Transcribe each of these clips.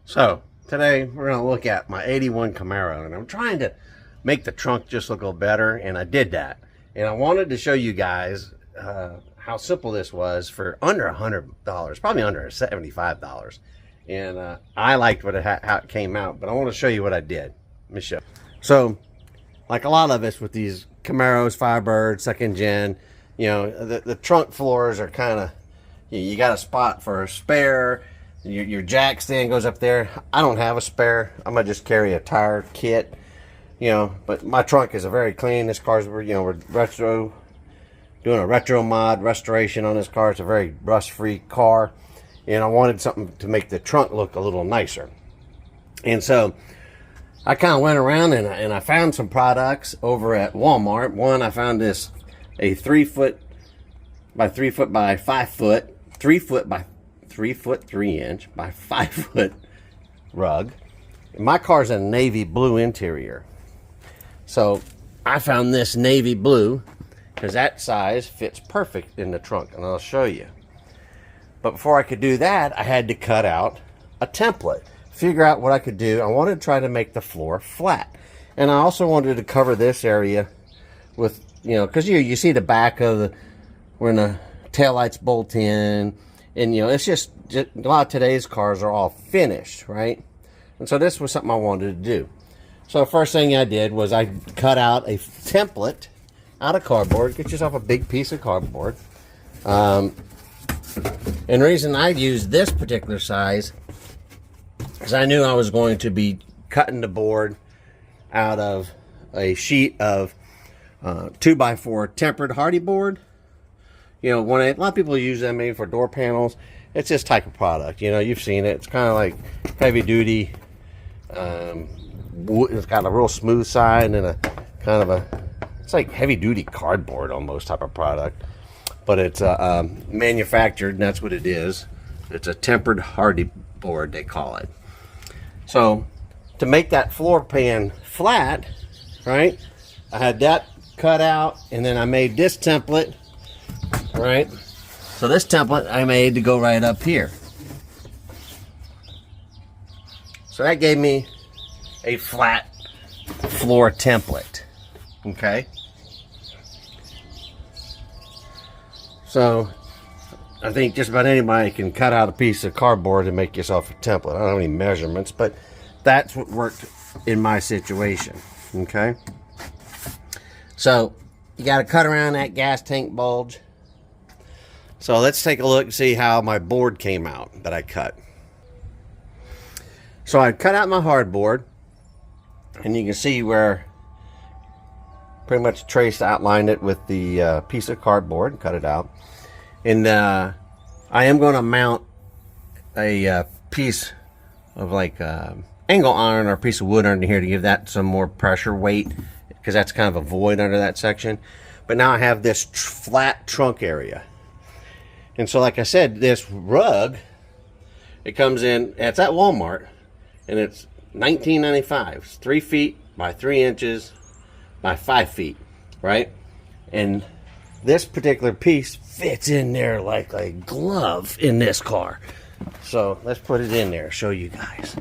So today we're going to look at my 81 Camaro, and I'm trying to make the trunk just look a little better, and I did that. And I wanted to show you guys how simple this was for under $100, probably under $75. And I liked how it came out, but I want to show you what I did. Let me show. So, like a lot of us with these Camaros, Firebird, second gen, you know, the trunk floors are kind of, you got a spot for a spare. Your jack stand goes up there. I don't have a spare. I'm gonna just carry a tire kit, you know. But my trunk is a very clean. This car's, you know, we're doing a retro mod restoration on this car. It's a very rust-free car, and I wanted something to make the trunk look a little nicer. And so I kind of went around and I found some products over at Walmart. One, I found a 3 foot by 3 foot by 5 foot, 3 foot by 3 foot 3 inch by 5 foot rug. And my car's a navy blue interior, so I found this navy blue because that size fits perfect in the trunk, and I'll show you. But before I could do that, I had to cut out a template, figure out what I could do. I wanted to try to make the floor flat, and I also wanted to cover this area with, you know, because you see the back of when the taillights bolt in. And, you know, it's just a lot of today's cars are all finished, right? And so this was something I wanted to do. So the first thing I did was I cut out a template out of cardboard. Get yourself a big piece of cardboard. And the reason I used this particular size is I knew I was going to be cutting the board out of a sheet of 2x4 tempered hardy board. You know, when a lot of people use them maybe for door panels, it's this type of product. You know, you've seen it. It's kind of like heavy duty. It's got a real smooth side and a kind of it's like heavy duty cardboard almost type of product. But it's manufactured, and that's what it is. It's a tempered hardy board, they call it. So to make that floor pan flat, right, I had that cut out, and then I made this template. Right, so this template I made to go right up here. So that gave me a flat floor template. Okay, so I think just about anybody can cut out a piece of cardboard and make yourself a template. I don't have any measurements, but that's what worked in my situation. Okay, so you got to cut around that gas tank bulge. So let's take a look and see how my board came out that I cut. So I cut out my hardboard, and you can see where pretty much outlined it with the piece of cardboard and cut it out. And I am going to mount a piece of like angle iron or a piece of wood under here to give that some more pressure weight, because that's kind of a void under that section. But now I have this flat trunk area. And so, like I said, this rug, it comes in, it's at Walmart, and it's $19.95. It's 3 feet by 3 inches by 5 feet, right? And this particular piece fits in there like a glove in this car. So let's put it in there, show you guys.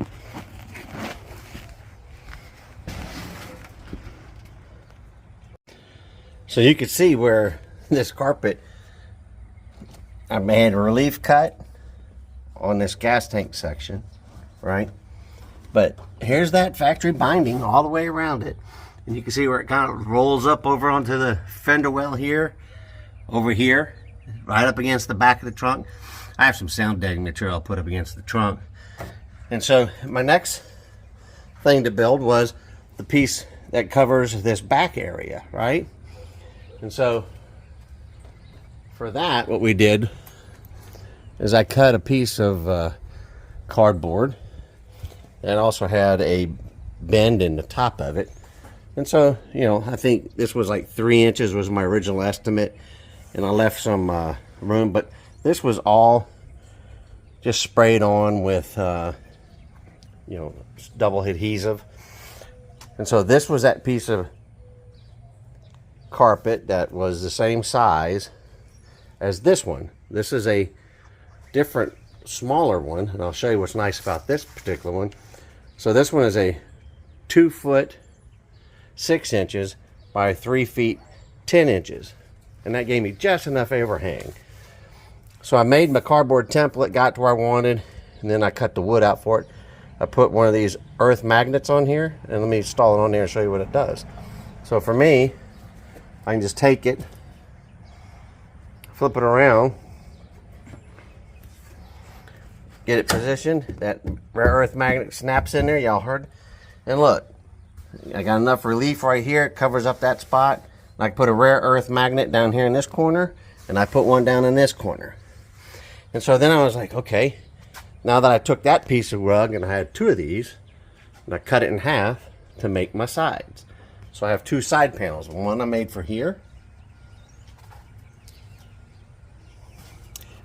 So you can see where this carpet, I made a relief cut on this gas tank section, right? But here's that factory binding all the way around it. And you can see where it kind of rolls up over onto the fender well here, over here, right up against the back of the trunk. I have some sound deadening material I'll put up against the trunk. And so my next thing to build was the piece that covers this back area, right? And so for that, what we did is I cut a piece of cardboard that also had a bend in the top of it. And so, you know, I think this was like 3 inches was my original estimate, and I left some room, but this was all just sprayed on with, you know, double adhesive. And so this was that piece of carpet that was the same size as this one. This is a different smaller one, and I'll show you what's nice about this particular one. So this one is a 2 foot 6 inches by 3 feet 10 inches, and that gave me just enough overhang. So I made my cardboard template, got to where I wanted, and then I cut the wood out for it. I put one of these earth magnets on here, and let me install it on there and show you what it does. So for me, I can just take it, flip it around, get it positioned. That rare earth magnet snaps in there, y'all heard. And look, I got enough relief right here. It covers up that spot. I put a rare earth magnet down here in this corner, and I put one down in this corner. And so then I was like, okay, now that I took that piece of rug and I had 2 of these, and I cut it in half to make my sides. So I have 2 side panels. One I made for here,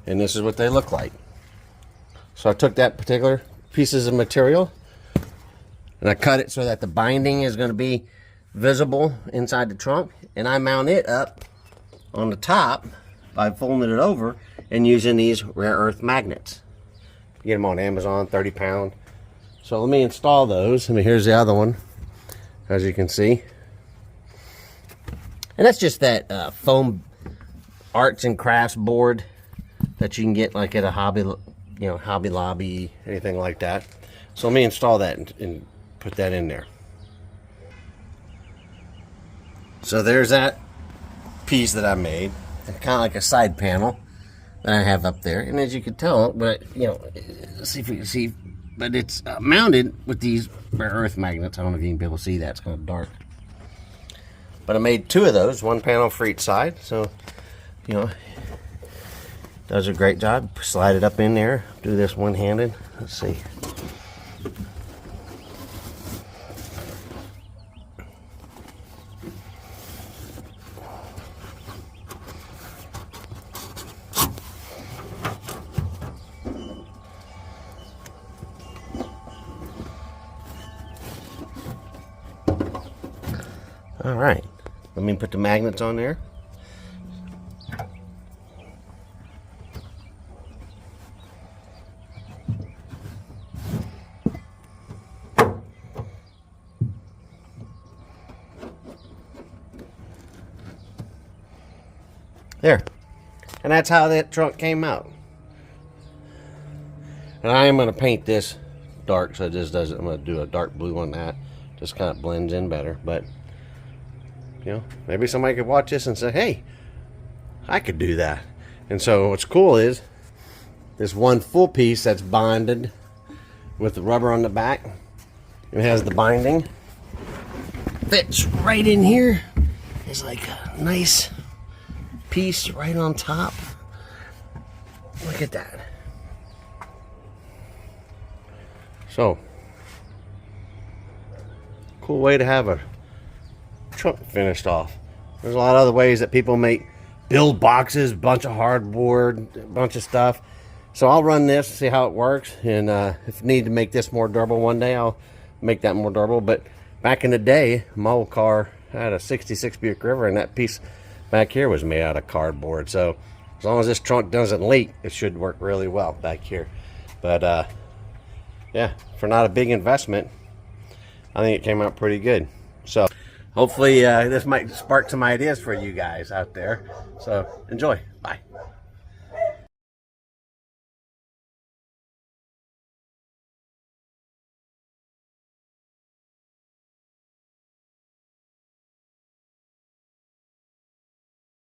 and this is what they look like. So I took that particular pieces of material and I cut it so that the binding is going to be visible inside the trunk, and I mount it up on the top by folding it over and using these rare earth magnets. You get them on Amazon, 30 pound. So let me install those. I mean, here's the other one, as you can see. And that's just that foam arts and crafts board that you can get like at a Hobby Lobby, anything like that. So let me install that and put that in there. So there's that piece that I made. It's kind of like a side panel that I have up there. And as you can tell, but let's see if we can see, but it's mounted with these rare earth magnets. I don't know if you can be able to see that. It's kind of dark. But I made 2 of those, 1 panel for each side. So, does a great job. Slide it up in there. Do this one-handed. Let's see. All right, let me put the magnets on there. There, and that's how that trunk came out. And I am going to paint this dark, so it just doesn't. I'm going to do a dark blue on that. Just kind of blends in better, but maybe somebody could watch this and say, hey, I could do that. And so what's cool is this one full piece that's bonded with the rubber on the back. It has the binding. Fits right in here. It's like a nice piece right on top. Look at that. So, cool way to have a trunk finished off. There's a lot of other ways that people build boxes, bunch of hardboard, a bunch of stuff. So I'll run this, see how it works, and if I need to make this more durable one day, I'll make that more durable. But back in the day, my old car had a 66 Buick River, and that piece back here was made out of cardboard. So as long as this trunk doesn't leak, it should work really well back here. But yeah, for not a big investment, I think it came out pretty good. So hopefully this might spark some ideas for you guys out there. So enjoy. Bye.